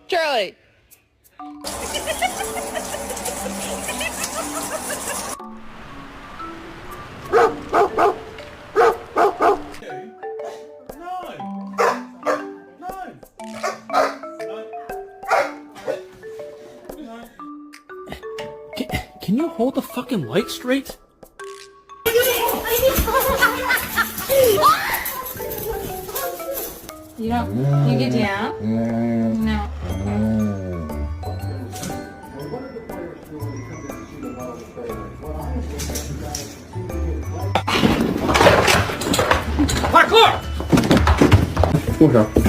Charlie! Can you hold the fucking light straight? You don't. You get down? No. Parkour! Okay.